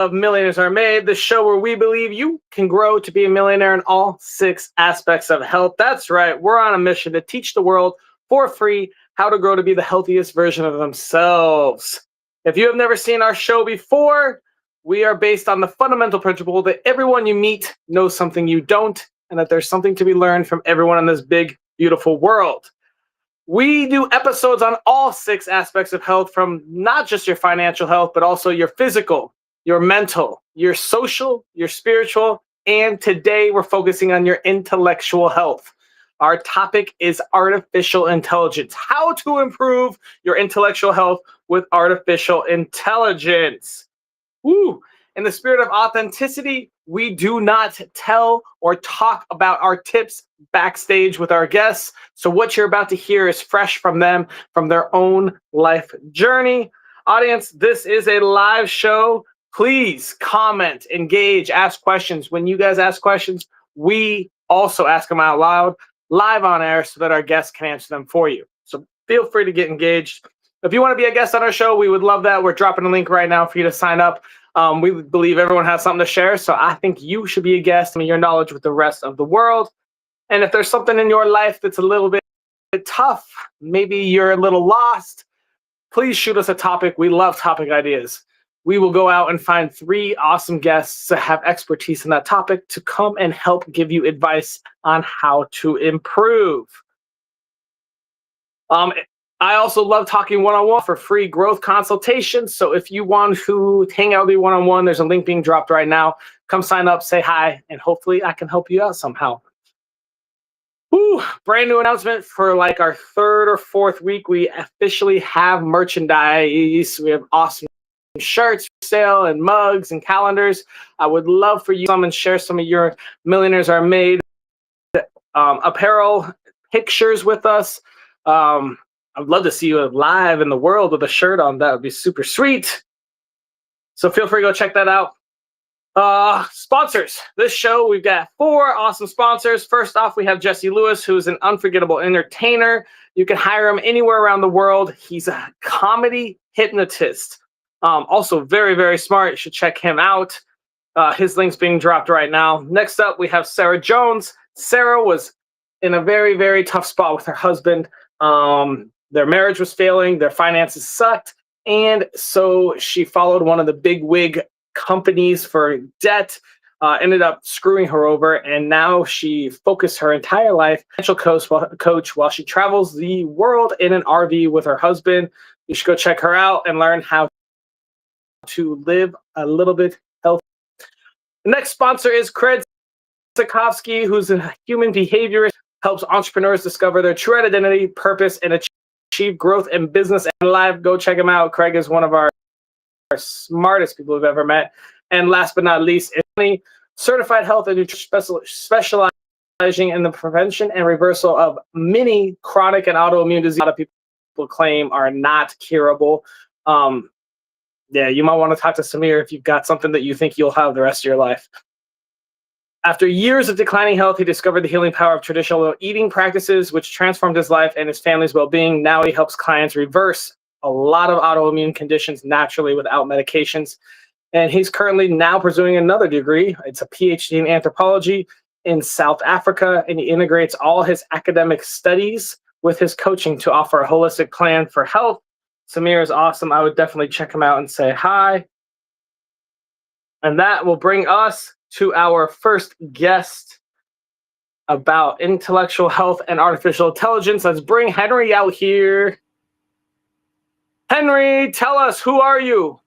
of Millionaires Are Made, the show where we believe you can grow to be a millionaire in all 6 aspects of health. That's right. We're on a mission to teach the world for free how to grow to be the healthiest version of themselves. If you have never seen our show before, we are based on the fundamental principle that everyone you meet knows something you don't, and that there's something to be learned from everyone in this big, beautiful world. We do episodes on all 6 aspects of health, from not just your financial health, but also your physical, your mental, your social, your spiritual, and today we're focusing on your intellectual health. Our topic is artificial intelligence, how to improve your intellectual health with artificial intelligence. Woo! In the spirit of authenticity, we do not tell or talk about our tips backstage with our guests. So what you're about to hear is fresh from them, from their own life journey. Audience, this is a live show. Please comment, engage, ask questions. When you guys ask questions, we also ask them out loud, live on air, so that our guests can answer them for you. So feel free to get engaged. If you want to be a guest on our show, we would love that. We're dropping a link right now for you to sign up. We believe everyone has something to share, so I think you should be a guest. Your knowledge with the rest of the world. And if there's something in your life that's a little bit tough, maybe you're a little lost, please shoot us a topic. We love topic ideas. We will go out and find 3 awesome guests that have expertise in that topic to come and help give you advice on how to improve. I also love talking one-on-one for free growth consultations. So if you want to hang out with me one-on-one, there's a link being dropped right now. Come sign up, say hi, and hopefully I can help you out somehow. Woo, brand new announcement for like our 3rd or 4th week. We officially have merchandise. We have awesome shirts for sale and mugs and calendars. I would love for you to come and share some of your Millionaires Are Made apparel pictures with us. I'd love to see you live in the world with a shirt on. That would be super sweet. So feel free to go check that out. Sponsors. This show, we've got 4 awesome sponsors. First off, we have Jesse Lewis, who's an unforgettable entertainer. You can hire him anywhere around the world. He's a comedy hypnotist. Also very, very smart. You should check him out. His link's being dropped right now. Next up, we have Sarah Jones. Sarah was in a very, very tough spot with her husband. Their marriage was failing, their finances sucked, and so she followed one of the big wig companies for debt, ended up screwing her over, and now she focused her entire life financial coach while she travels the world in an RV with her husband. You should go check her out and learn how to live a little bit healthy. The next sponsor is Craig Sikowski, who's a human behaviorist, helps entrepreneurs discover their true identity, purpose, and achieve growth in business and life. Go check him out. Craig is one of our smartest people we've ever met. And last but not least, is certified health and nutrition specializing in the prevention and reversal of many chronic and autoimmune diseases a lot of people claim are not curable. Yeah, you might want to talk to Samir if you've got something that you think you'll have the rest of your life. After years of declining health, he discovered the healing power of traditional eating practices, which transformed his life and his family's well-being. Now he helps clients reverse a lot of autoimmune conditions naturally without medications. And he's currently now pursuing another degree. It's a PhD in anthropology in South Africa, and he integrates all his academic studies with his coaching to offer a holistic plan for health. Samir is awesome. I would definitely check him out and say hi. And that will bring us to our first guest about intellectual health and artificial intelligence. Let's bring Henry out here. Henry, tell us, who are you?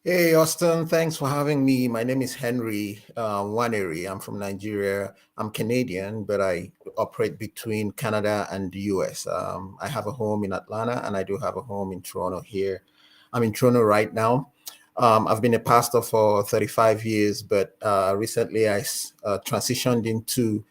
Hey, Austin, thanks for having me. My name is Henry Waneri. I'm from Nigeria. I'm Canadian, but I operate between Canada and the US. I have a home in Atlanta, and I do have a home in Toronto here. I'm in Toronto right now. I've been a pastor for 35 years, but recently I transitioned into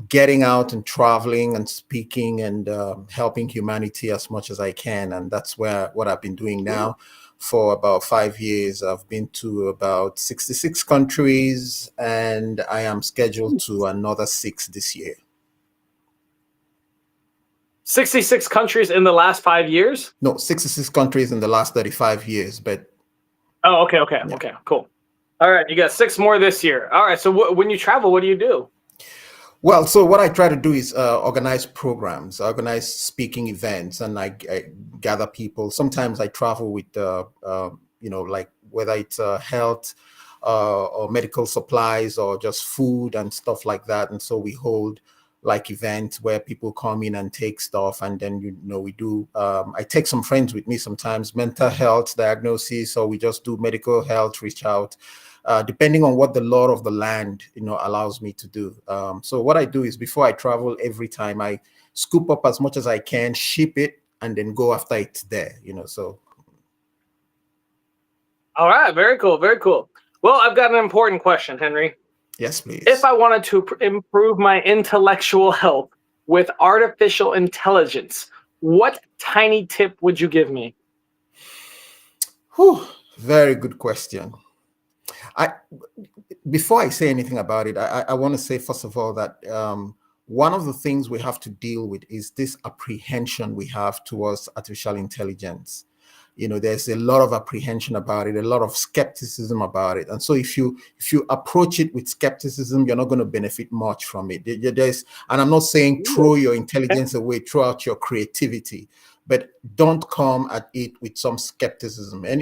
getting out and traveling and speaking and helping humanity as much as I can. And that's what I've been doing now for about 5 years. I've been to about 66 countries, and I am scheduled to another 6 this year. 66 countries in the last 5 years? No, 66 countries in the last 35 years, but Oh, okay, okay, Yeah. okay, cool. All right, you got 6 more this year. All right, so when you travel, what do you do? Well, so what I try to do is organize programs, organize speaking events, and I gather people. Sometimes I travel with, like whether it's health or medical supplies or just food and stuff like that. And so we hold like events where people come in and take stuff, and then we do. I take some friends with me sometimes, mental health diagnosis, or we just do medical health reach out, depending on what the law of the land allows me to do. So what I do is before I travel, every time I scoop up as much as I can, ship it, and then go after it there. So All right, very cool, very cool. Well, I've got an important question, Henry. yes, If please. I wanted to improve my intellectual health with artificial intelligence, what tiny tip would you give me? Whew, very good question. I Before I say anything about it, I want to say first of all that one of the things we have to deal with is this apprehension we have towards artificial intelligence. There's a lot of apprehension about it, a lot of skepticism about it. And so if you approach it with skepticism, you're not going to benefit much from it. And I'm not saying throw your intelligence away, throw out your creativity, but don't come at it with some skepticism. And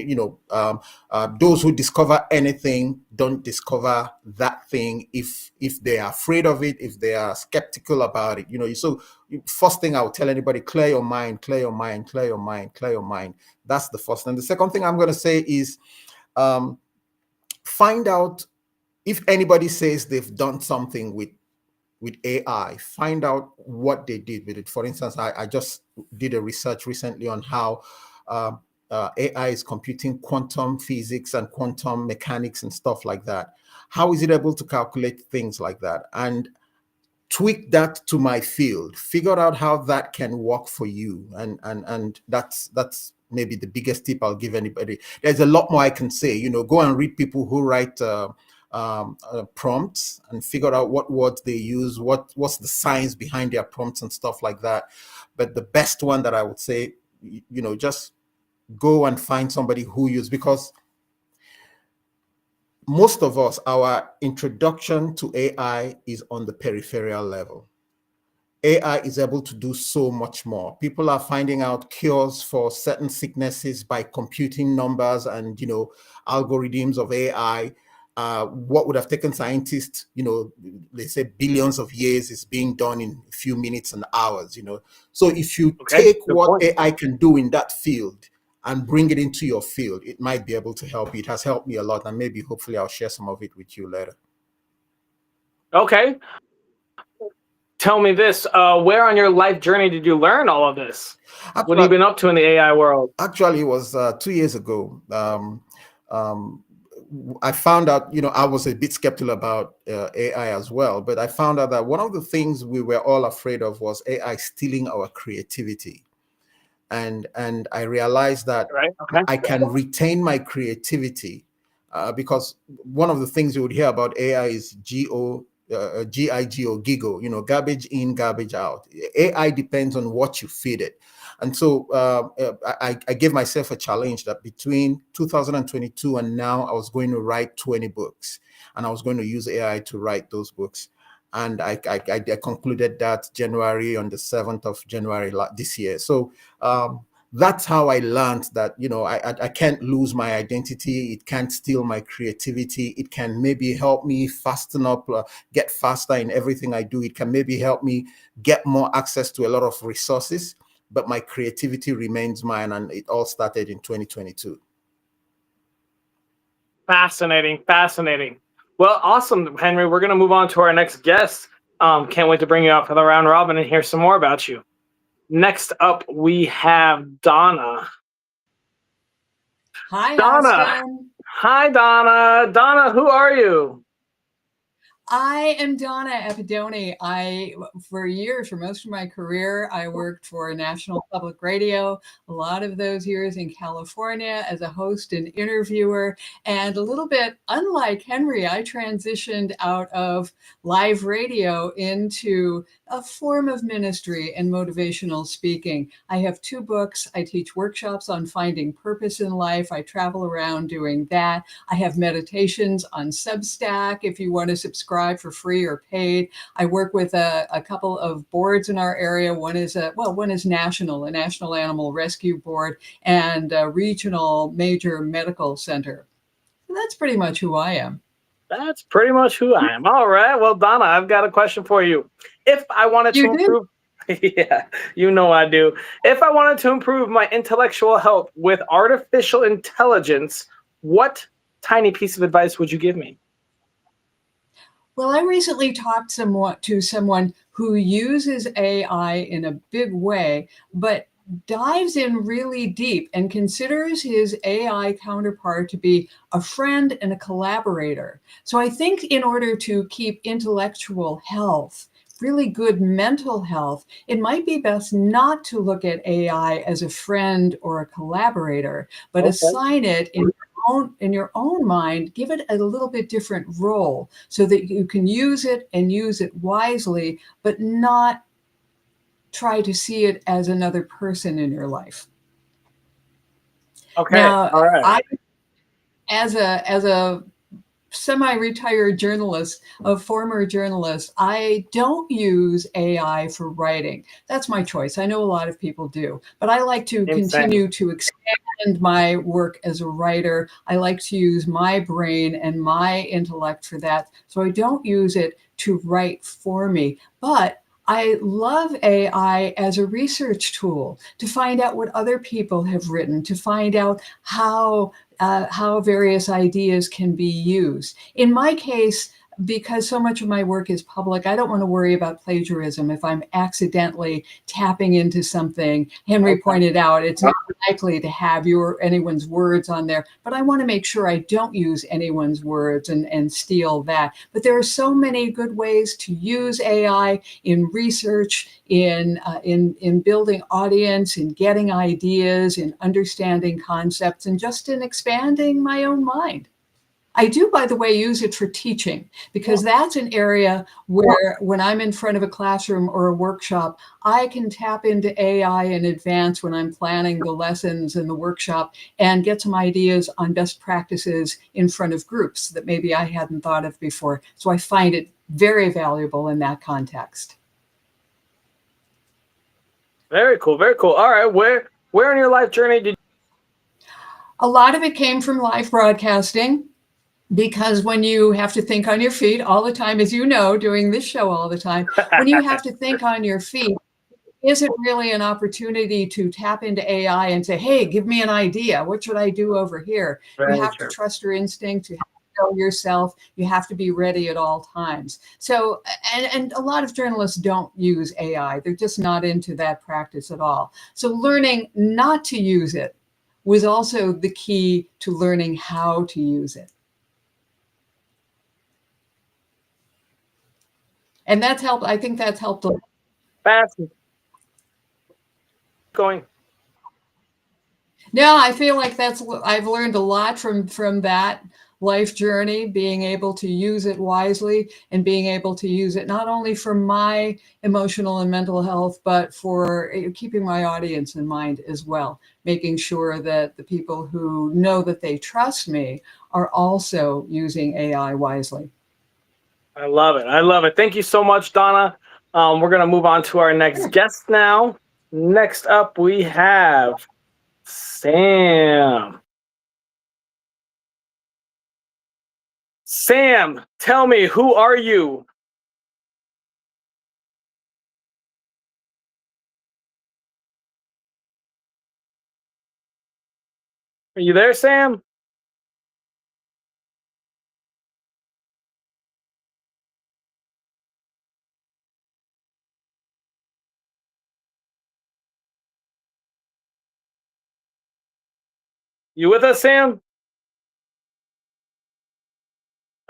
those who discover anything don't discover that thing if they are afraid of it, if they are skeptical about it. So first thing I would tell anybody: clear your mind, clear your mind, clear your mind, clear your mind. That's the first. And the second thing I'm going to say is find out if anybody says they've done something with AI, find out what they did with it. For instance, I just did a research recently on how AI is computing quantum physics and quantum mechanics and stuff like that. How is it able to calculate things like that? And tweak that to my field, figure out how that can work for you. And that's maybe the biggest tip I'll give anybody. There's a lot more I can say. Go and read people who write prompts and figure out what words they use, what's the science behind their prompts and stuff like that. But the best one that I would say, just go and find somebody who uses, because most of us, our introduction to AI is on the peripheral level. AI is able to do so much more. People are finding out cures for certain sicknesses by computing numbers and algorithms of AI. What would have taken scientists, they say billions of years, is being done in a few minutes and hours. So if you Okay, take good what point. AI can do in that field and bring it into your field, it might be able to help you. It has helped me a lot, and maybe hopefully I'll share some of it with you later. Okay, tell me this: where on your life journey did you learn all of this? What have you Actually, been up to in the AI world? Actually, it was 2 years ago. Um, I found out, I was a bit skeptical about AI as well, but I found out that one of the things we were all afraid of was AI stealing our creativity. And I realized that Right. Okay. I can retain my creativity because one of the things you would hear about AI is GIGO, GIGO, garbage in, garbage out. AI depends on what you feed it. And so I gave myself a challenge that between 2022 and now, I was going to write 20 books, and I was going to use AI to write those books. And I concluded that January, on the 7th of January this year. So that's how I learned that I can't lose my identity. It can't steal my creativity. It can maybe help me fasten up, get faster in everything I do. It can maybe help me get more access to a lot of resources, but my creativity remains mine, and it all started in 2022. Fascinating, fascinating. Well, awesome, Henry. We're gonna move on to our next guest. Can't wait to bring you out for the round robin and hear some more about you. Next up, we have Donna. Hi, Donna. Austin. Hi, Donna. Donna, who are you? I am Donna Epidoni. For years, for most of my career, I worked for National Public Radio, a lot of those years in California as a host and interviewer. And a little bit unlike Henry, I transitioned out of live radio into a form of ministry and motivational speaking. I have 2 books. I teach workshops on finding purpose in life. I travel around doing that. I have meditations on Substack if you want to subscribe for free or paid. I work with a couple of boards in our area. One is national, a National Animal Rescue Board, and a regional major medical center. And that's pretty much who I am. That's pretty much who I am. All right. Well, Donna, I've got a question for you. If I wanted to You do? improve, yeah, you know I do. If I wanted to improve my intellectual health with artificial intelligence, what tiny piece of advice would you give me? Well, I recently talked to someone who uses AI in a big way, but dives in really deep and considers his AI counterpart to be a friend and a collaborator. So I think in order to keep intellectual health, really good mental health, it might be best not to look at AI as a friend or a collaborator, but Okay. assign it in your own mind, give it a little bit different role so that you can use it and use it wisely, but not try to see it as another person in your life. Okay. Now, All right. I, as a semi-retired journalist, a former journalist, I don't use AI for writing. That's my choice. I know a lot of people do, but I like to Same. continue to expand my work as a writer. I like to use my brain and my intellect for that. So I don't use it to write for me, but I love AI as a research tool to find out what other people have written, to find out how various ideas can be used. In my case, because so much of my work is public, I don't want to worry about plagiarism. If I'm accidentally tapping into something, Henry Okay. pointed out, it's not likely to have anyone's words on there, but I want to make sure I don't use anyone's words and steal that. But there are so many good ways to use AI in research, in building audience, in getting ideas, in understanding concepts, and just in expanding my own mind. I do, by the way, use it for teaching because that's an area where when I'm in front of a classroom or a workshop, I can tap into AI in advance when I'm planning the lessons and the workshop and get some ideas on best practices in front of groups that maybe I hadn't thought of before. So I find it very valuable in that context. Very cool. Very cool. All right. Where in your life journey did A lot of it came from live broadcasting because when you have to think on your feet all the time, as you know, doing this show all the time, when you have to think on your feet, is it really an opportunity to tap into AI and say, hey, give me an idea? What should I do over here? You Very have to true. trust your instincts. You have to know yourself. You have to be ready at all times. So, and a lot of journalists don't use AI. They're just not into that practice at all. So learning not to use it was also the key to learning how to use it. And that's helped. I think that's helped a lot. Fast going. No, I feel like I've learned a lot from that life journey, being able to use it wisely and being able to use it not only for my emotional and mental health, but for keeping my audience in mind as well, making sure that the people who know that they trust me are also using AI wisely. I love it. I love it. Thank you so much, Donna. We're gonna move on to our next Sure. guest now. Next up, we have Sam. Sam, tell me, who are you? Are you there, Sam? You with us, Sam?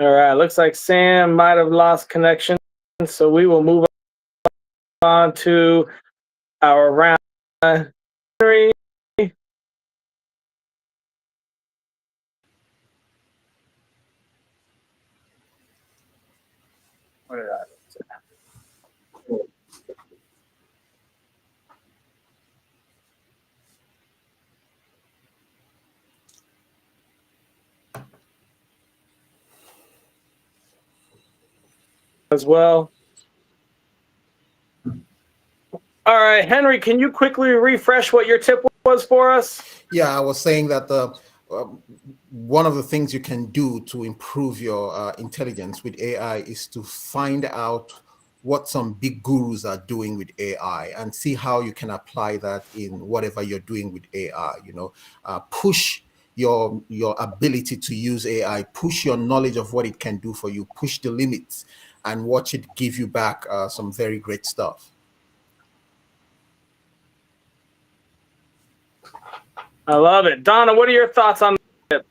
All right, looks like Sam might have lost connection, so we will move on to our round three. What did I as well? All right, Henry, can you quickly refresh what your tip was for us? Yeah, I was saying that one of the things you can do to improve your intelligence with AI is to find out what some big gurus are doing with AI and see how you can apply that in whatever you're doing with AI. Push your ability to use AI, push your knowledge of what it can do for you, push the limits, and watch it give you back some very great stuff. I love it. Donna, what are your thoughts on it?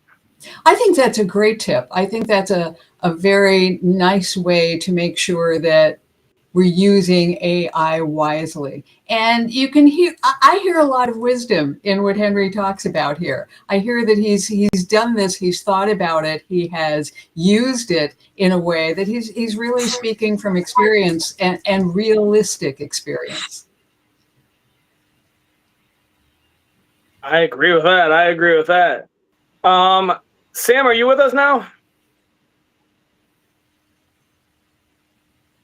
I think that's a great tip. I think that's a very nice way to make sure that we're using AI wisely. And you can hear, I hear a lot of wisdom in what Henry talks about here. I hear that he's done this, he's thought about it, he has used it in a way that he's really speaking from experience and realistic experience. I agree with that. I agree with that. Sam, are you with us now?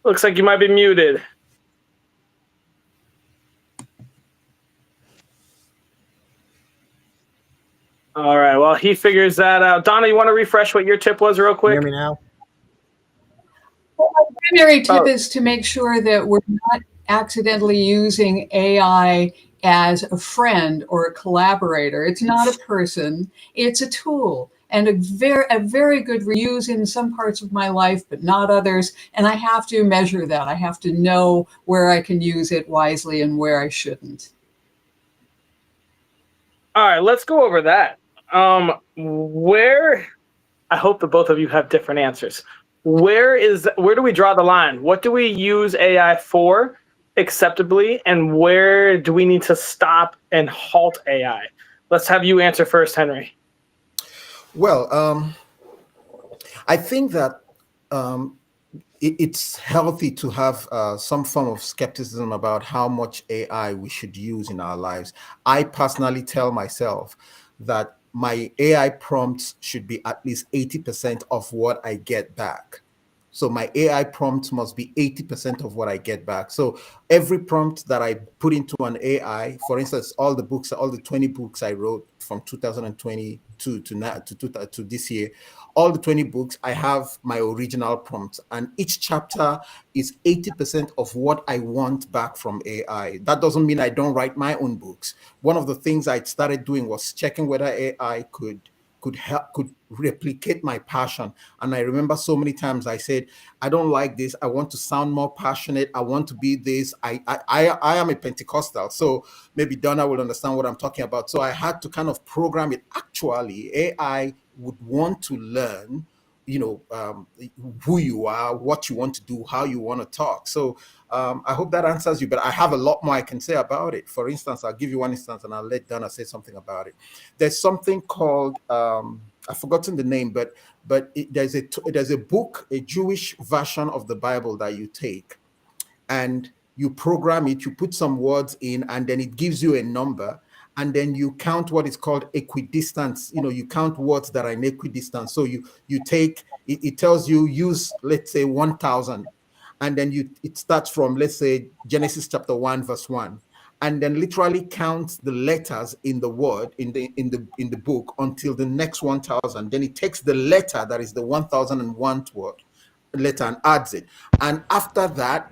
Looks like you might be muted. All right. Well, he figures that out. Donna, you want to refresh what your tip was real quick? Hear me now? Well, my primary tip is to make sure that we're not accidentally using AI as a friend or a collaborator. It's not a person, it's a tool and a very good reuse in some parts of my life, but not others. And I have to measure that. I have to know where I can use it wisely and where I shouldn't. All right, let's go over that. Where I hope that both of you have different answers. Where do we draw the line? What do we use AI for acceptably, and where do we need to stop and halt AI? Let's have you answer first, Henry. Well, I think that it's healthy to have some form of skepticism about how much AI we should use in our lives. I personally tell myself that my AI prompts should be at least 80% of what I get back. So my AI prompt must be 80% of what I get back. So every prompt that I put into an AI, for instance, all the 20 books I wrote from 2022 to this year, all the 20 books, I have my original prompts, and each chapter is 80% of what I want back from AI. That doesn't mean I don't write my own books. One of the things I started doing was checking whether AI could replicate my passion. And I remember so many times I said, I don't like this. I want to sound more passionate. I want to be this. I am a Pentecostal, so maybe Donna will understand what I'm talking about. So I had to kind of program it. Actually, AI would want to learn, who you are, what you want to do, how you want to talk. So I hope that answers you, but I have a lot more I can say about it. For instance, I'll give you one instance and I'll let Donna say something about it. There's something called, I've forgotten the name, but there's a book, a Jewish version of the Bible that you take and you program it, you put some words in, and then it gives you a number. And then you count what is called equidistance. You count words that are in equidistance. So you take it tells you use, let's say, 1,000, and then it starts from, let's say, Genesis chapter 1 verse 1, and then literally counts the letters in the word in the book until the next 1,000. Then it takes the letter that is the 1,001th word letter and adds it, and after that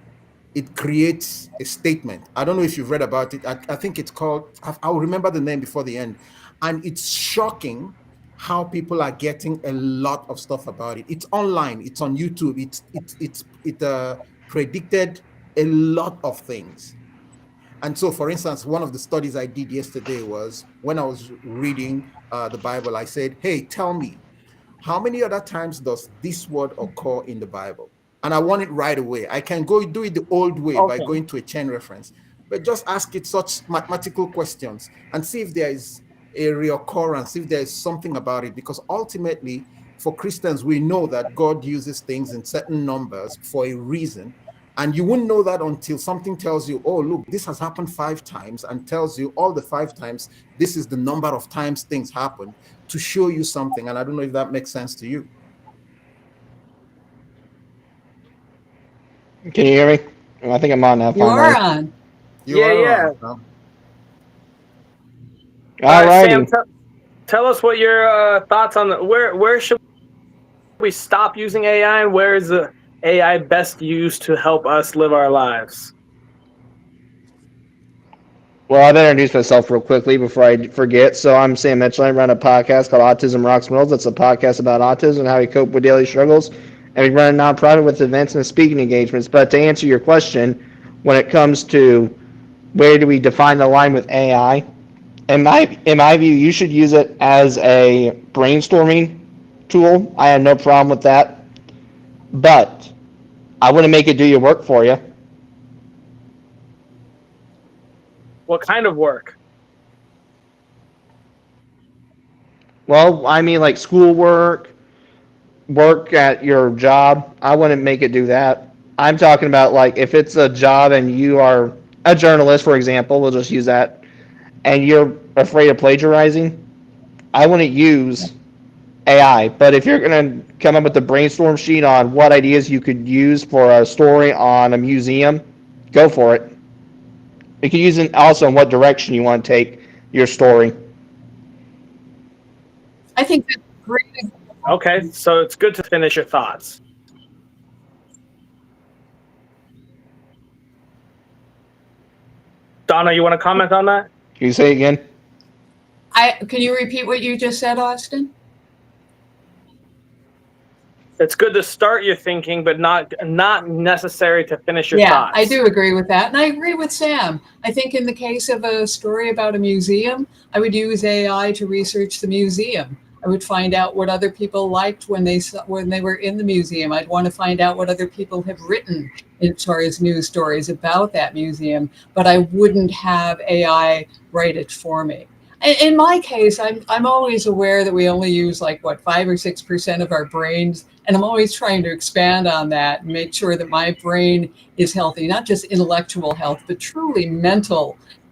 it creates a statement. I don't know if you've read about it. I think it's called, I'll remember the name before the end. And it's shocking how people are getting a lot of stuff about it. It's online, it's on YouTube. It predicted a lot of things. And so, for instance, one of the studies I did yesterday was when I was reading the Bible, I said, hey, tell me, how many other times does this word occur in the Bible? And I want it right away. I can go do it the old way by Okay. going to a chain reference, but just ask it such mathematical questions and see if there is a reoccurrence, if there is something about it. Because ultimately, for Christians, we know that God uses things in certain numbers for a reason. And you wouldn't know that until something tells you, oh, look, this has happened 5 times, and tells you all the 5 times, this is the number of times things happened, to show you something. And I don't know if that makes sense to you. Can you hear me? I think I'm on now You are finally. on. You Yeah, are yeah. on. Huh? All right, Sam, Alrighty. tell us what your thoughts on where should we stop using AI, and where is the AI best used to help us live our lives? Well, I'll introduce myself real quickly before I forget. So I'm Sam Mitchell. I run a podcast called Autism Rocks Worlds. It's a podcast about autism and how we cope with daily struggles. And we run a nonprofit with events and speaking engagements. But to answer your question, when it comes to where do we define the line with AI, in my view, you should use it as a brainstorming tool. I have no problem with that. But I wouldn't make it do your work for you. What kind of work? Well, I mean, like schoolwork, work at your job. I wouldn't make it do that. I'm talking about like if it's a job and you are a journalist, for example, we'll just use that, and you're afraid of plagiarizing, I wouldn't use AI. But if you're going to come up with a brainstorm sheet on what ideas you could use for a story on a museum, go for it. You can use it also in what direction you want to take your story. I think that's great. Okay, so it's good to finish your thoughts. Donna, you want to comment on that? Can you say it again? Can you repeat what you just said, Austin? It's good to start your thinking, but not necessary to finish your Yeah, thoughts. I do agree with that. And I agree with Sam. I think in the case of a story about a museum, I would use AI to research the museum. I would find out what other people liked when they were in the museum. I'd want to find out what other people have written as far as news stories about that museum, but I wouldn't have AI write it for me. In my case, I'm always aware that we only use like what 5 or 6% of our brains, and I'm always trying to expand on that and make sure that my brain is healthy, not just intellectual health, but truly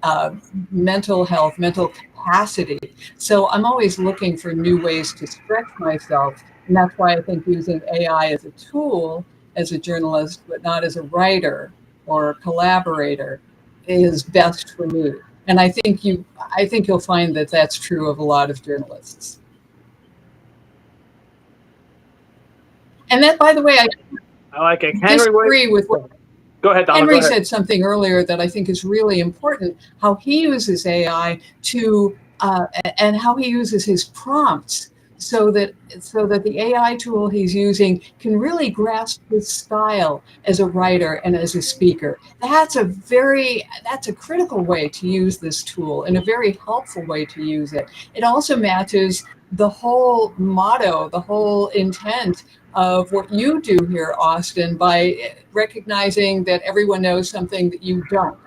uh, mental health, mental capacity. So I'm always looking for new ways to stretch myself, and that's why I think using AI as a tool, as a journalist, but not as a writer or a collaborator, is best for me. And I think you'll find that that's true of a lot of journalists. And that, by the way, I I like it. Henry, disagree with what go ahead, Donna. Go Henry ahead. said something earlier that I think is really important, how he uses AI to, and how he uses his prompts so that the AI tool he's using can really grasp his style as a writer and as a speaker. That's a critical way to use this tool and a very helpful way to use it. It also matches the whole motto, the whole intent of what you do here, Austin, by recognizing that everyone knows something that you don't.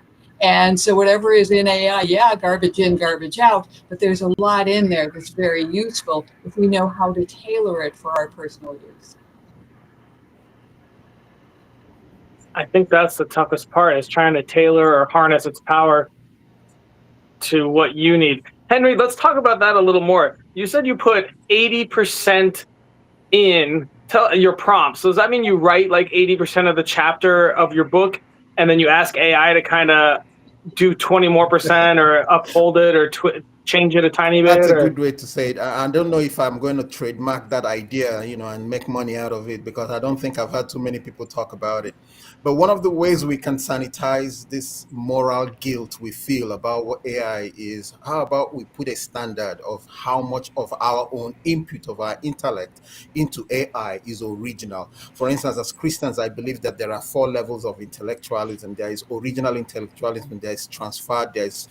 And so whatever is in AI, yeah, garbage in, garbage out, but there's a lot in there that's very useful if we know how to tailor it for our personal use. I think that's the toughest part, is trying to tailor or harness its power to what you need. Henry, let's talk about that a little more. You said you put 80% in your prompts. So does that mean you write like 80% of the chapter of your book, and then you ask AI to kind of do 20 more percent, or uphold it, or change it a tiny That's bit? a Or good way to say it. I don't know if I'm going to trademark that idea, and make money out of it, because I don't think I've had too many people talk about it. But one of the ways we can sanitize this moral guilt we feel about what AI is, how about we put a standard of how much of our own input of our intellect into AI is original? For instance, as Christians, I believe that there are 4 levels of intellectualism. There is original intellectualism, there is transferred, there is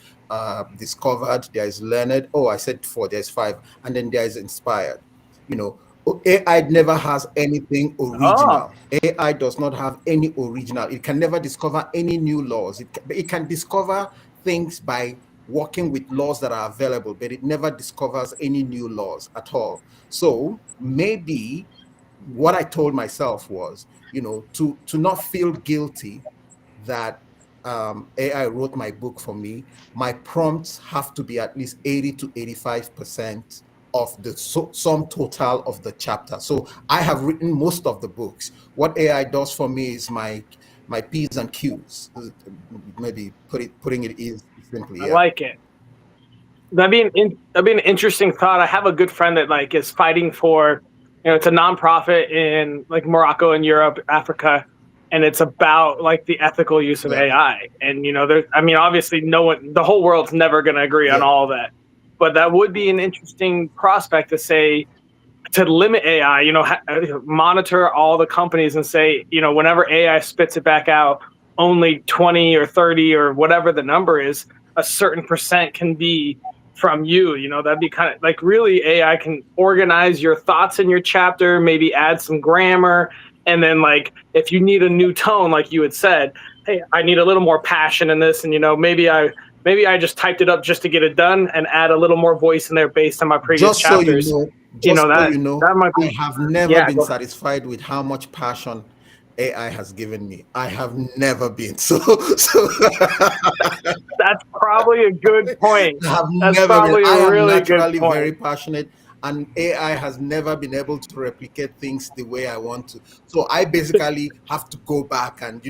discovered, there is learned. Oh, I said 4, there's 5, and then there is inspired. AI never has anything Oh, original. AI does not have any original. It can never discover any new laws. It can discover things by working with laws that are available, but it never discovers any new laws at all. So maybe what I told myself was, to not feel guilty that AI wrote my book for me. My prompts have to be at least 80 to 85% of the sum total of the chapter. So I have written most of the books. What AI does for me is my P's and Q's. Maybe putting it easy, simply. I Yeah. like it. That'd be an interesting thought. I have a good friend that like is fighting for, it's a nonprofit in like Morocco and Europe, Africa, and it's about like the ethical use of Yeah. AI. And there, I mean, obviously, the whole world's never going to agree on Yeah. all of that, but that would be an interesting prospect to say, to limit AI, monitor all the companies and say, whenever AI spits it back out, only 20 or 30 or whatever the number is, a certain percent can be from you. That'd be kind of like, really, AI can organize your thoughts in your chapter, maybe add some grammar. And then, like, if you need a new tone, like you had said, hey, I need a little more passion in this. And, maybe I just typed it up just to get it done and add a little more voice in there based on my previous Just so you chapters. know, just so That you know, that might I be, have never yeah, been satisfied with how much passion AI has given me. I have never been. So that's probably a good point. I have That's never been. probably a I am really good naturally very point. passionate, and AI has never been able to replicate things the way I want to. So I basically have to go back and,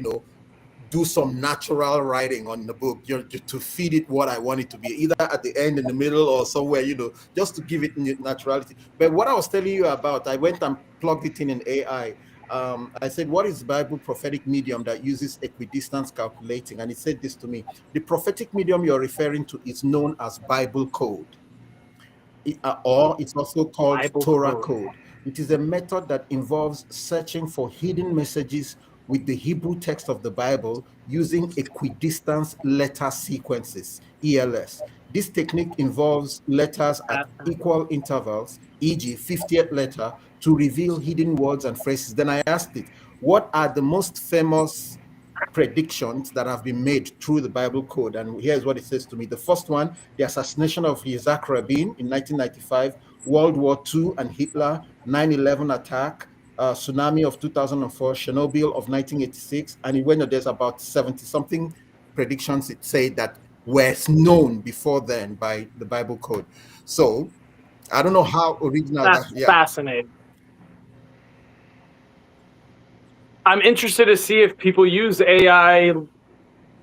do some natural writing on the book, to feed it what I want it to be, either at the end, in the middle, or somewhere, just to give it naturality. But what I was telling you about, I went and plugged it in AI. I said, what is Bible prophetic medium that uses equidistance calculating? And it said this to me: the prophetic medium you're referring to is known as Bible code, or it's also called Bible Torah code. code. It is a method that involves searching for hidden messages with the Hebrew text of the Bible using equidistance letter sequences, ELS. This technique involves letters at Fascinating. equal intervals, e.g., 50th letter, to reveal hidden words and phrases. Then I asked it, what are the most famous predictions that have been made through the Bible code? And here's what it says to me. The first one: the assassination of Yitzhak Rabin in 1995, World War II and Hitler, 9/11 attack, tsunami of 2004, Chernobyl of 1986. And it went on, there's about 70 something predictions it said that were known before then by the Bible code. So I don't know how original that. That's Yeah. fascinating. I'm interested to see if people use AI.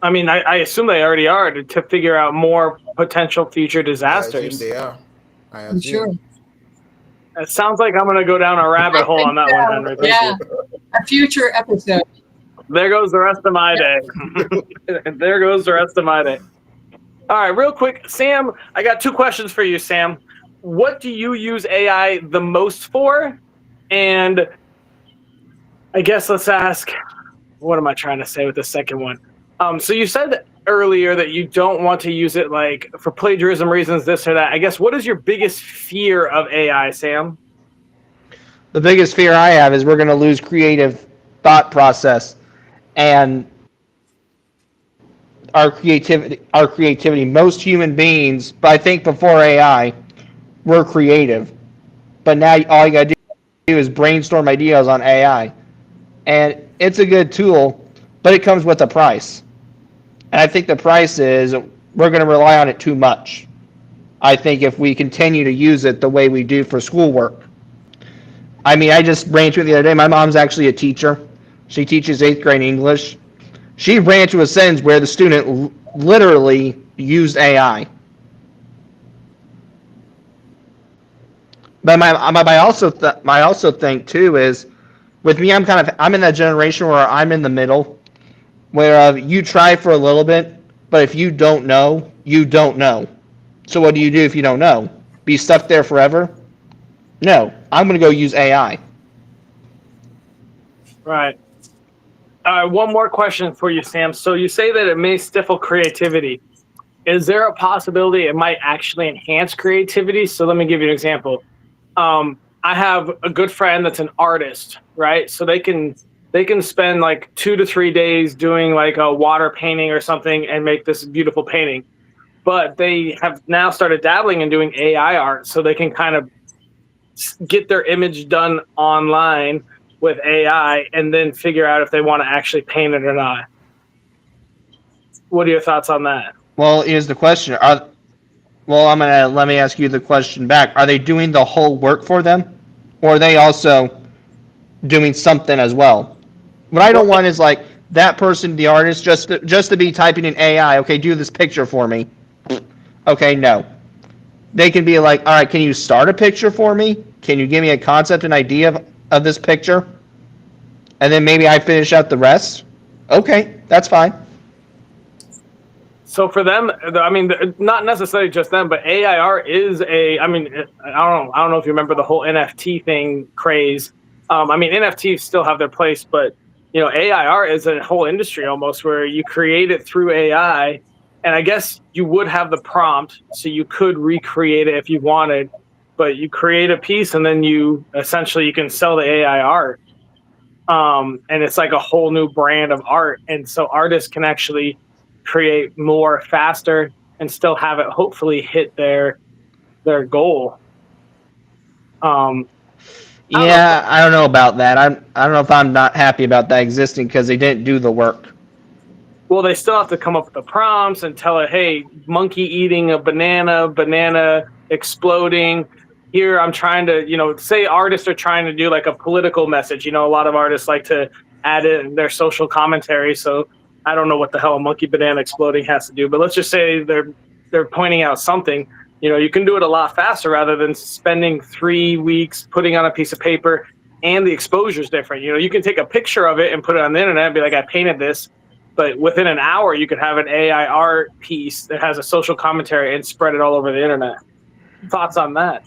I mean, I assume they already are to figure out more potential future I assume disasters. they are. I I'm sure. assume. It sounds like I'm going to go down a I rabbit hole think on that one, so. Henry. Thank Yeah, you. a future episode. There goes the rest of my day. There goes the rest of my day. All right, real quick, Sam, I got two questions for you, Sam. What do you use AI the most for? And I guess let's ask, what am I trying to say with the second one? So you said earlier that you don't want to use it like for plagiarism reasons, this or that. I guess, what is your biggest fear of AI, Sam? The biggest fear I have is we're going to lose creative thought process and our creativity. Most human beings, but I think before AI, were creative. But now all you got to do is brainstorm ideas on AI. And it's a good tool, but it comes with a price. And I think the price is we're going to rely on it too much. I think if we continue to use it the way we do for schoolwork. I mean, I just ran into it the other day. My mom's actually a teacher. She teaches 8th grade English. She ran into a sentence where the student literally used AI. But I also think too is with me, I'm in that generation where I'm in the middle, where you try for a little bit, but if you don't know, you don't know. So what do you do if you don't know? Be stuck there forever? No, I'm going to go use AI. Right. One more question for you, Sam. So you say that it may stifle creativity. Is there a possibility it might actually enhance creativity? So let me give you an example. I have a good friend that's an artist, right? So they can spend like 2 to 3 days doing like a water painting or something and make this beautiful painting. But they have now started dabbling in doing AI art, so they can kind of get their image done online with AI and then figure out if they want to actually paint it or not. What are your thoughts on that? Well, here's the question: well, let me ask you the question back. Are they doing the whole work for them, or are they also doing something as well? What I Well, don't want is like that person, the artist, just to be typing in AI. Okay, do this picture for me. Okay, no. They can be like, all right, can you start a picture for me? Can you give me a concept, an idea of this picture? And then maybe I finish out the rest. Okay, that's fine. so for them, I mean, not necessarily just them, but AIR is a. I mean, I don't know if you remember the whole NFT thing craze. I mean, NFTs still have their place, but AIR is a whole industry almost where you create it through AI, and I guess you would have the prompt, so you could recreate it if you wanted, but you create a piece and then you essentially you can sell the AI art. And it's like a whole new brand of art, and so artists can actually create more faster and still have it hopefully hit their goal. um I don't know if, Yeah, I don't know about that. I don't know if I'm not happy about that existing because they didn't do the work. well, they still have to come up with the prompts and tell it, hey, monkey eating a banana exploding. Here I'm trying to, say artists are trying to do like a political message. A lot of artists like to add it in their social commentary. So I don't know what the hell a monkey banana exploding has to do, but let's just say they're pointing out something. You can do it a lot faster rather than spending 3 weeks putting on a piece of paper, and the exposure is different. You can take a picture of it and put it on the internet and be like, I painted this, but within an hour you could have an AI art piece that has a social commentary and spread it all over the internet. Thoughts on that?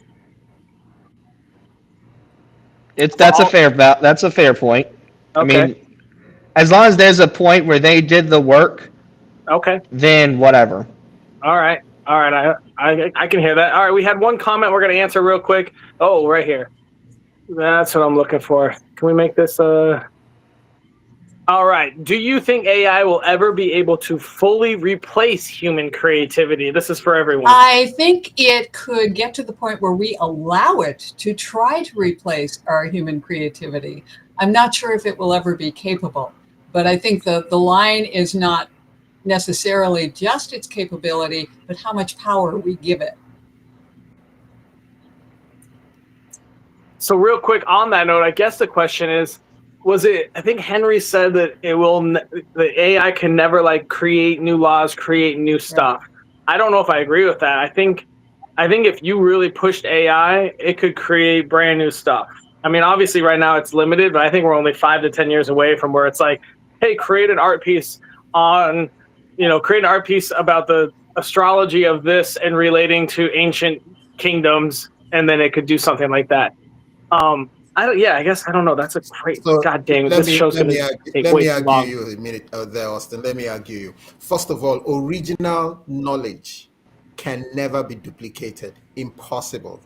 It's For all, that's a fair point. I okay, mean, as long as there's a point where they did the work, okay, then whatever. all right. I can hear that. All right, we had one comment we're gonna answer real quick. Oh, right here. That's what I'm looking for. Can we make this All right. Do you think AI will ever be able to fully replace human creativity? This is for everyone. I think it could get to the point where we allow it to try to replace our human creativity. I'm not sure if it will ever be capable, but I think the line is not necessarily just its capability, but how much power we give it. So real quick on that note, I guess the question is, I think Henry said that the AI can never like create new laws, create new stuff. I don't know if I agree with that. I think if you really pushed AI, it could create brand new stuff. I mean, obviously right now it's limited, but I think we're only 5 to 10 years away from where it's like, hey, create an art piece on, create an art piece about the astrology of this and relating to ancient kingdoms, and then it could do something like that. I guess I don't know. That's a great. So God dang it! let This me show's let gonna me argue, take let way me too argue long. you a minute there, Austin. Let me argue you. First of all, original knowledge can never be duplicated. Impossible.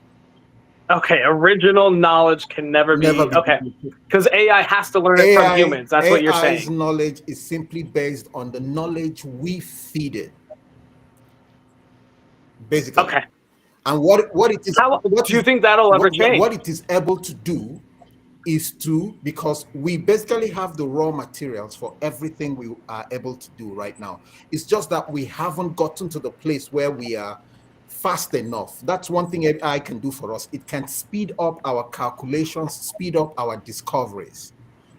Okay, original knowledge can never Never be be okay duplicated. because AI has to learn it from humans. That's what you're AI's saying. knowledge is simply based on the knowledge we feed it, basically. Okay, And what it is how do you think that'll ever what change? it is able to do is to, because we basically have the raw materials for everything we are able to do right now. It's just that we haven't gotten to the place where we are fast enough. That's one thing AI can do for us. It can speed up our calculations, speed up our discoveries.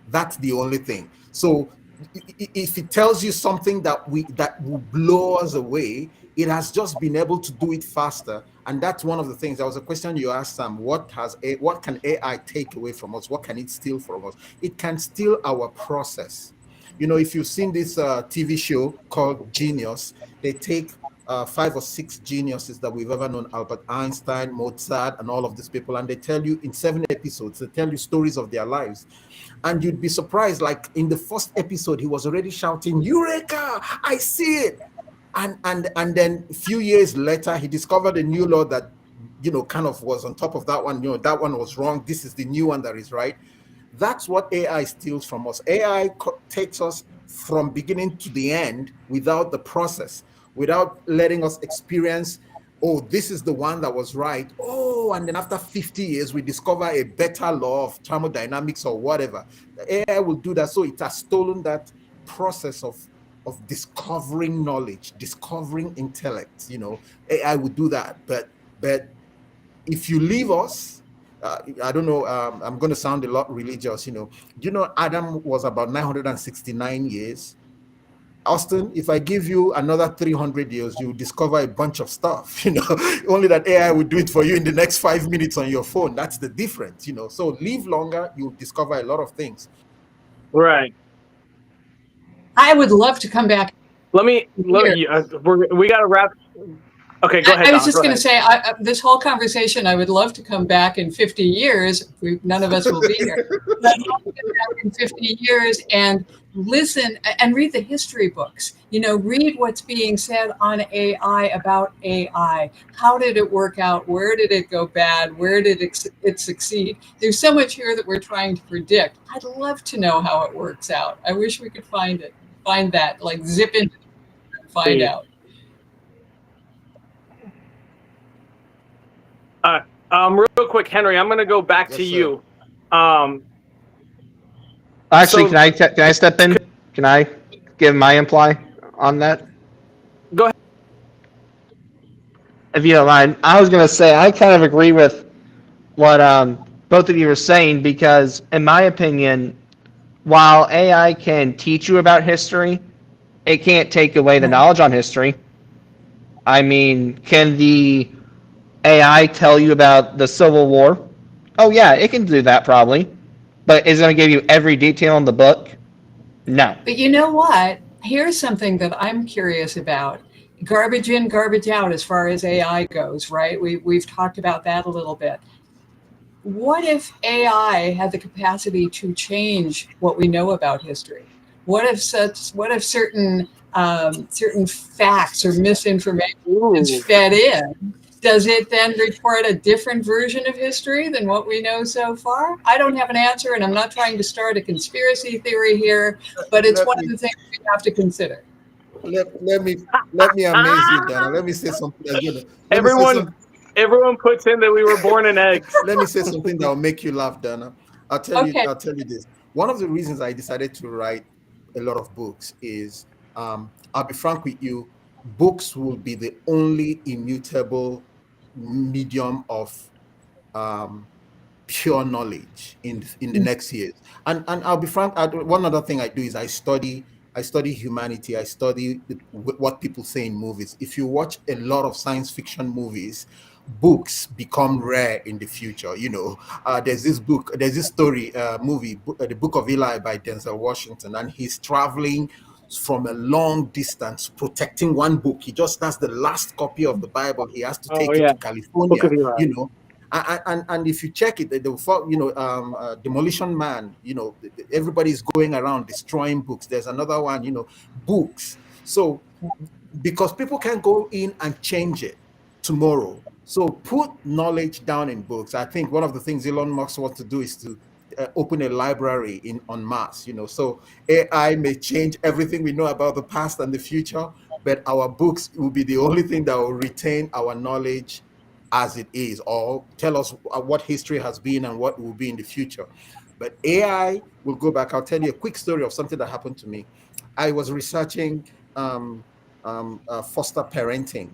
That's the only thing. So if it tells you something that will blow us away, it has just been able to do it faster. And that's one of the things. There was a question you asked, Sam. What can AI take away from us? What can it steal from us? It can steal our process. If you've seen this TV show called Genius, they take 5 or 6 geniuses that we've ever known, Albert Einstein, Mozart, and all of these people, and they tell you in 7 episodes, they tell you stories of their lives. And you'd be surprised, like in the first episode, he was already shouting, Eureka, I see it. And then a few years later, he discovered a new law that kind of was on top of that one. That one was wrong. This is the new one that is right. That's what AI steals from us. AI takes us from beginning to the end without the process, without letting us experience, oh, this is the one that was right. Oh, and then after 50 years, we discover a better law of thermodynamics or whatever. The AI will do that. So it has stolen that process of discovering knowledge, discovering intellect. AI would do that. But if you leave us, I don't know, I'm going to sound a lot religious. Adam was about 969 years. Austin, if I give you another 300 years, you discover a bunch of stuff, only that AI will do it for you in the next 5 minutes on your phone. That's the difference. So live longer, you'll discover a lot of things. Right. I would love to come back Let me. here. We got to wrap. Okay, go ahead, I was Donna. just Go going to ahead. say, this whole conversation, I would love to come back in 50 years. None of us will be here. But I'd love to come back in 50 years and listen and read the history books. Read what's being said on AI about AI. How did it work out? Where did it go bad? Where did it succeed? There's so much here that we're trying to predict. I'd love to know how it works out. I wish we could find that, like zip into and find out. Real quick, Henry, I'm going to go back to Yes, sir. you. Actually, So- can I step in? Can I give my imply on that? Go ahead. If you don't mind, I was going to say I kind of agree with what both of you were saying because, in my opinion, while AI can teach you about history, it can't take away the knowledge on history. I mean, can the AI tell you about the Civil War? Oh, yeah, it can do that probably. But is it going to give you every detail in the book? No. But you know what? Here's something that I'm curious about. Garbage in, garbage out as far as AI goes, right? We've talked about that a little bit. What if AI had the capacity to change what we know about history? What if certain facts or misinformation is Ooh. fed in? Does it then report a different version of history than what we know so far? I don't have an answer, and I'm not trying to start a conspiracy theory here, but it's one of the things we have to consider. Let me amaze you, Donna. Let me say something. Let me say something. Everyone puts in that we were born in eggs. Let me say something that will make you laugh, Dana. Okay. I'll tell you this. One of the reasons I decided to write a lot of books is, I'll be frank with you, books will be the only immutable medium of um, pure knowledge in the next years. And I'll be frank. One other thing I do is I study humanity. I study what people say in movies. If you watch a lot of science fiction movies, books become rare in the future. There's this story, movie, The Book of Eli by Denzel Washington, and he's traveling from a long distance protecting one book. That's the last copy of the Bible. He has to Oh take it yeah, to Book California. of Eli. And if you check it, Demolition Man, everybody's going around destroying books. There's another one, books. So because people can go in and change it tomorrow. So put knowledge down in books. I think one of the things Elon Musk wants to do is to open a library in on Mars. So AI may change everything we know about the past and the future, but our books will be the only thing that will retain our knowledge as it is, or tell us what history has been and what will be in the future. But AI will go back. I'll tell you a quick story of something that happened to me. I was researching foster parenting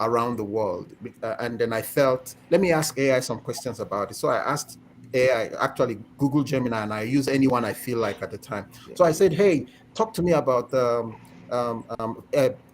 around the world, and then I felt, let me ask AI some questions about it. So I asked AI, actually Google Gemini, and I use anyone I feel like at the time. So I said, hey, talk to me about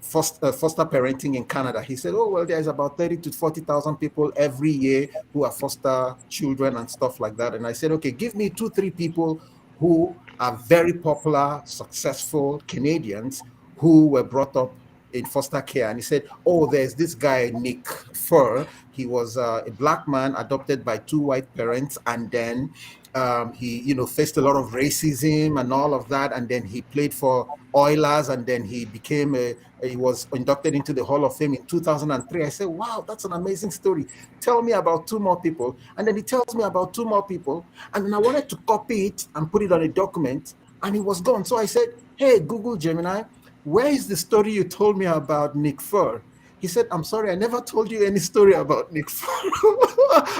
foster parenting in Canada. He said, oh, well, there's about 30 to 40,000 people every year who are foster children and stuff like that. And I said, okay, give me 2, 3 people who are very popular, successful Canadians who were brought up in foster care. And he said, oh, there's this guy, Nick Fur. He was a black man adopted by 2 white parents, and then he, faced a lot of racism and all of that, and then he played for Oilers, and then he he was inducted into the Hall of Fame in 2003. I said, wow, that's an amazing story. Tell me about two more people. And then he tells me about two more people, and then I wanted to copy it and put it on a document, and it was gone. So I said, hey, Google Gemini, where is the story you told me about Nick Fur? He said, I'm sorry, I never told you any story about Nick Fur.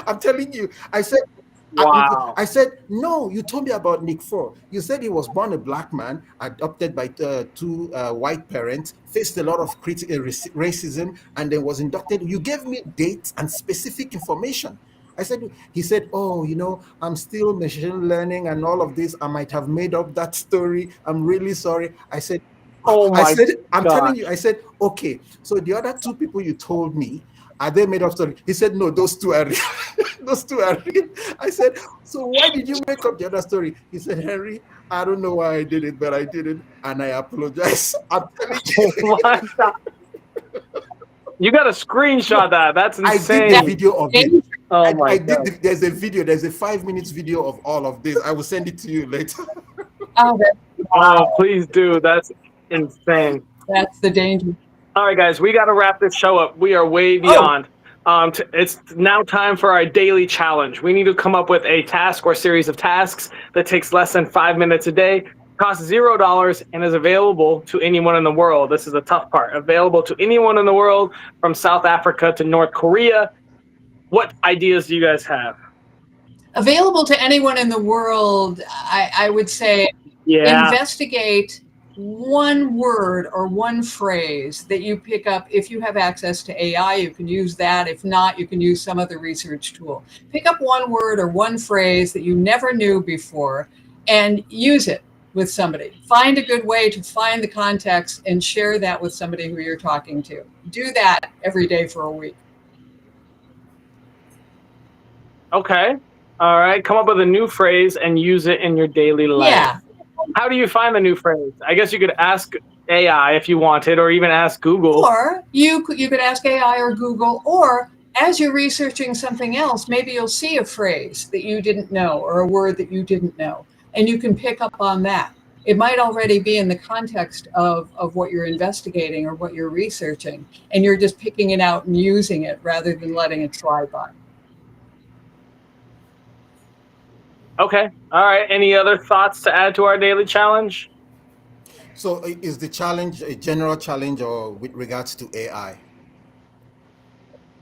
I'm telling you. Wow. I said, no, you told me about Nick Fur. You said he was born a black man, adopted by two white parents, faced a lot of racism, and then was inducted. You gave me dates and specific information. He said, oh, I'm still machine learning and all of this. I might have made up that story. I'm really sorry. Oh my I'm gosh. telling you, I said, okay, so the other two people you told me, are they made up story? He said, no, those two are real. Those two are real. I said, so why did you make up the other story? He said, Henry, I don't know why I did it, but I did it, and I apologize. I'm telling you. What the- You got to screenshot that. That's I insane. did the video of it. Oh my I god. did. There's a 5 minutes video of all of this. I will send it to you later. Oh, Oh, please do. That's insane. that's the danger. All right, guys, we got to wrap this show up. We are way beyond. It's now time for our daily challenge. We need to come up with a task or series of tasks that takes less than 5 minutes a day, costs $0, and is available to anyone in the world. This is the tough part. Available to anyone in the world, from South Africa to North Korea. What ideas do you guys have? Available to anyone in the world, I would say Yeah. investigate one word or one phrase that you pick up. If you have access to AI, you can use that. If not, you can use some other research tool. Pick up one word or one phrase that you never knew before and use it with somebody. Find a good way to find the context and share that with somebody who you're talking to. Do that every day for a week. Okay. All right. Come up with a new phrase and use it in your daily life. Yeah. How do you find the new phrase? I guess you could ask AI if you wanted, or even ask Google. Or you could ask AI or Google, or as you're researching something else, maybe you'll see a phrase that you didn't know or a word that you didn't know, and you can pick up on that. It might already be in the context of what you're investigating or what you're researching, and you're just picking it out and using it rather than letting it slide by. Okay. All right. Any other thoughts to add to our daily challenge? So is the challenge a general challenge or with regards to AI?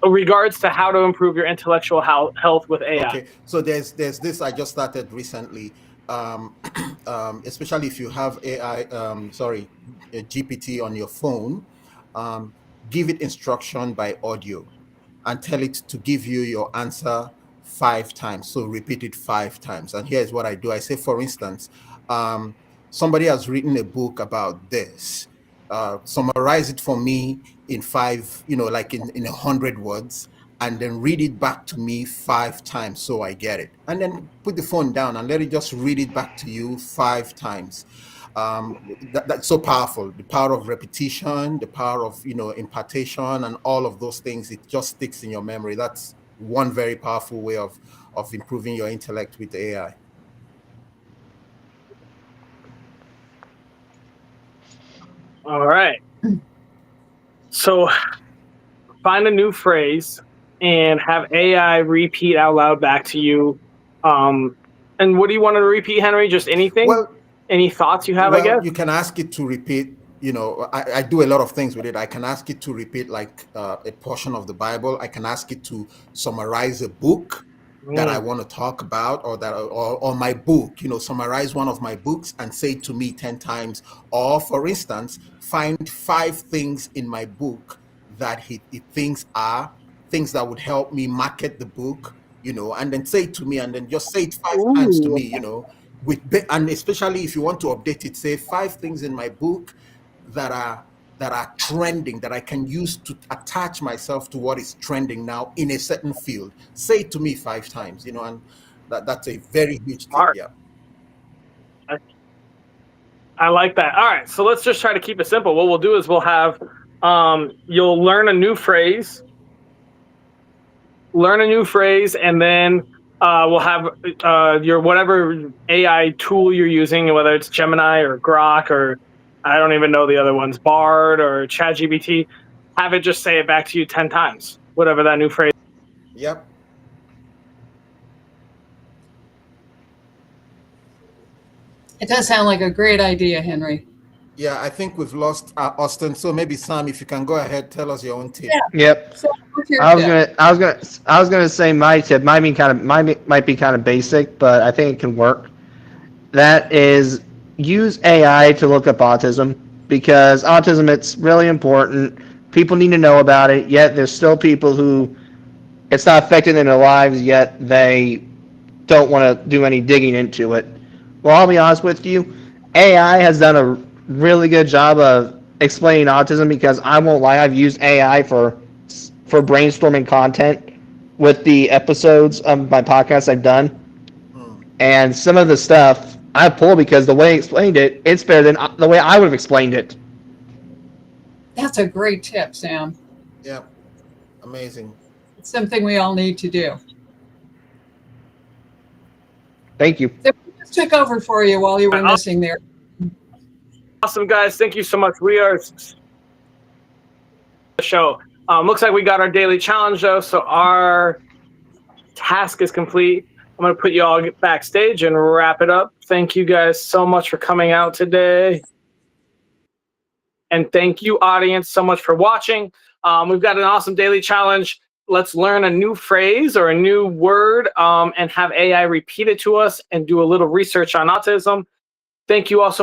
Regards to how to improve your intellectual health with AI. Okay, so there's this I just started recently, especially if you have AI, a GPT on your phone, give it instruction by audio and tell it to give you your answer 5 times. So repeat it 5 times. And here's what I do. I say, for instance, somebody has written a book about this. Summarize it for me in like in 100 words, and then read it back to me 5 times so I get it. And then put the phone down and let it just read it back to you 5 times. That's so powerful. The power of repetition, the power of impartation, and all of those things. It just sticks in your memory. That's one very powerful way of improving your intellect with AI. All right. So find a new phrase and have AI repeat out loud back to you. And what do you want to repeat, Henry? Just anything? Well, any thoughts you have, I guess? You can ask it to repeat. I do a lot of things with it. I can ask it to repeat like a portion of the Bible. I can ask it to summarize a book that I want to talk about, or my book, summarize one of my books and say it to me 10 times. Or for instance, find 5 things in my book that he thinks are things that would help me market the book, and then say it to me, and then just say it 5 times to me, and especially if you want to update it, say 5 things in my book that are trending that I can use to attach myself to what is trending now in a certain field. Say it to me 5 times, and that's a very huge tip. Yeah. I like that. All right, so let's just try to keep it simple. What we'll do is we'll have you'll learn a new phrase, and then we'll have your whatever AI tool you're using, whether it's Gemini or Grok or I don't even know the other ones, Bard or ChatGPT. Have it just say it back to you 10 times, whatever that new phrase. Yep. It does sound like a great idea, Henry. Yeah, I think we've lost Austin. So maybe Sam, if you can go ahead, tell us your own tip. Yeah. Yep. So what's your I was tip? gonna say my tip might be kind of basic, but I think it can work. That is, use AI to look up autism, because autism, it's really important. People need to know about it. Yet there's still people who it's not affecting their lives, yet they don't want to do any digging into it. Well, I'll be honest with you, AI has done a really good job of explaining autism, because I won't lie, I've used AI for brainstorming content with the episodes of my podcast I've done, and some of the stuff I pull because the way he explained it, it's better than the way I would have explained it. That's a great tip, Sam. Yep. Amazing. It's something we all need to do. Thank you. So we just took over for you while you were missing there. Awesome, guys. Thank you so much. We are the show. Looks like we got our daily challenge, though, so our task is complete. I'm going to put you all backstage and wrap it up. Thank you guys so much for coming out today. And thank you, audience, so much for watching. We've got an awesome daily challenge. Let's learn a new phrase or a new word and have AI repeat it to us and do a little research on autism. Thank you all so much.